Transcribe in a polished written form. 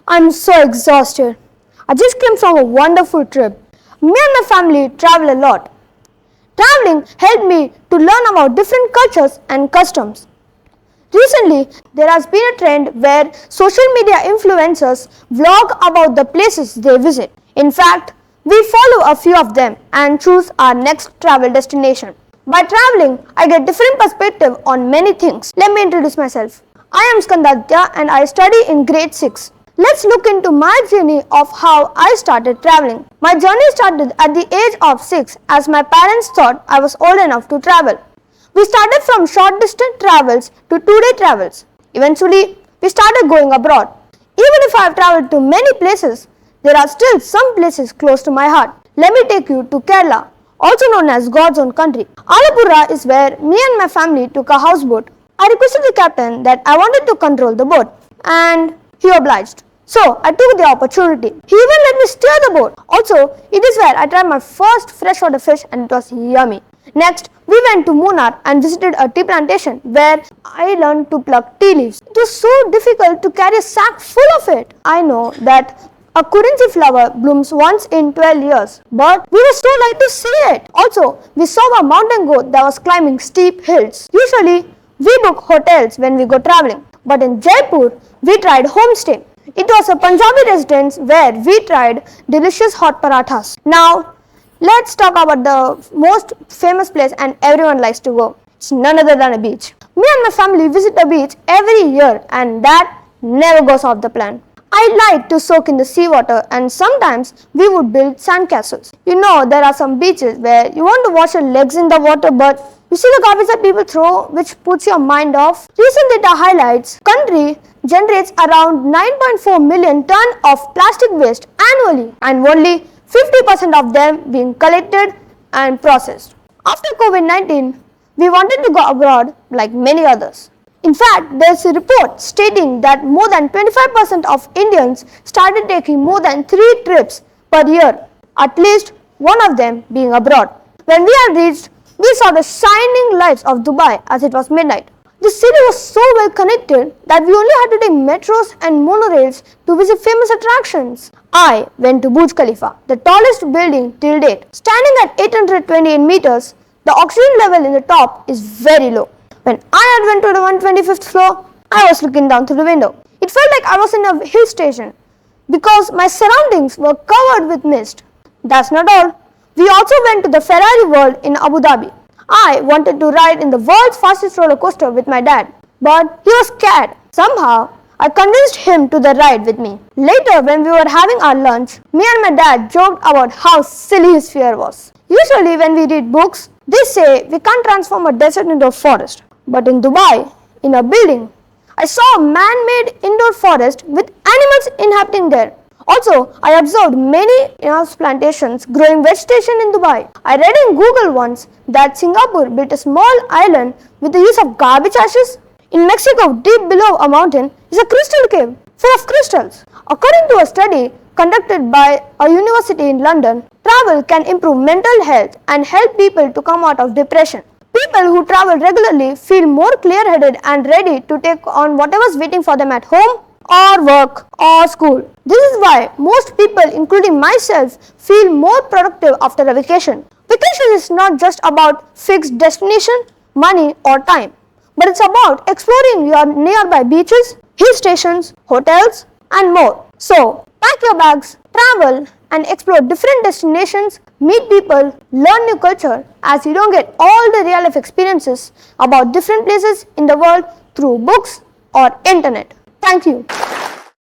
I'm so exhausted. I just came from a wonderful trip. Me and my family travel a lot. Traveling helped me to learn about different cultures and customs. Recently, there has been a trend where social media influencers vlog about the places they visit. In fact, we follow a few of them and choose our next travel destination. By traveling, I get different perspective on many things. Let me introduce myself. I am Skandhadithya and I study in grade 6. Let's look into my journey of how I started traveling. My journey started at the age of 6 as my parents thought I was old enough to travel. We started from short distance travels to 2-day travels. Eventually, we started going abroad. Even if I have traveled to many places, there are still some places close to my heart. Let me take you to Kerala, also known as God's own country. Alappuzha is where me and my family took a houseboat. I requested the captain that I wanted to control the boat and he obliged. So I took the opportunity. He even let me steer the boat. Also, it is where I tried my first freshwater fish and it was yummy. Next, we went to Munnar and visited a tea plantation where I learned to pluck tea leaves. It was so difficult to carry a sack full of it. I know that a currency flower blooms once in 12 years, but we were so lucky to see it. Also, we saw a mountain goat that was climbing steep hills. Usually, we book hotels when we go traveling, but in Jaipur, we tried homestay. It was a Punjabi residence where we tried delicious hot parathas. Now, let's talk about the most famous place and everyone likes to go. It's none other than a beach. Me and my family visit a beach every year and that never goes off the plan. I like to soak in the seawater and sometimes we would build sandcastles. You know, there are some beaches where you want to wash your legs in the water but you see the garbage that people throw which puts your mind off. Recent data highlights country generates around 9.4 million tons of plastic waste annually and only 50% of them being collected and processed. After COVID-19, we wanted to go abroad like many others. In fact, there is a report stating that more than 25% of Indians started taking more than 3 trips per year, at least one of them being abroad. When we had reached, we saw the shining lights of Dubai as it was midnight. The city was so well connected that we only had to take metros and monorails to visit famous attractions. I went to Burj Khalifa, the tallest building till date. Standing at 828 meters, the oxygen level in the top is very low. When I had went to the 125th floor, I was looking down through the window. It felt like I was in a hill station because my surroundings were covered with mist. That's not all. We also went to the Ferrari World in Abu Dhabi. I wanted to ride in the world's fastest roller coaster with my dad, but he was scared. Somehow, I convinced him to the ride with me. Later, when we were having our lunch, me and my dad joked about how silly his fear was. Usually, when we read books, they say we can't transform a desert into a forest. But in Dubai, in a building, I saw a man-made indoor forest with animals inhabiting there. Also, I observed many in-house plantations growing vegetation in Dubai. I read in Google once that Singapore built a small island with the use of garbage ashes. In Mexico, deep below a mountain, is a crystal cave full of crystals. According to a study conducted by a university in London, travel can improve mental health and help people to come out of depression. People who travel regularly feel more clear-headed and ready to take on whatever's waiting for them at home or work or school. This is why most people, including myself, feel more productive after a vacation. Vacation is not just about fixed destination, money or time, but it's about exploring your nearby beaches, hill stations, hotels and more. So, pack your bags, travel and explore different destinations, meet people, learn new culture as you don't get all the real life experiences about different places in the world through books or internet. Thank you.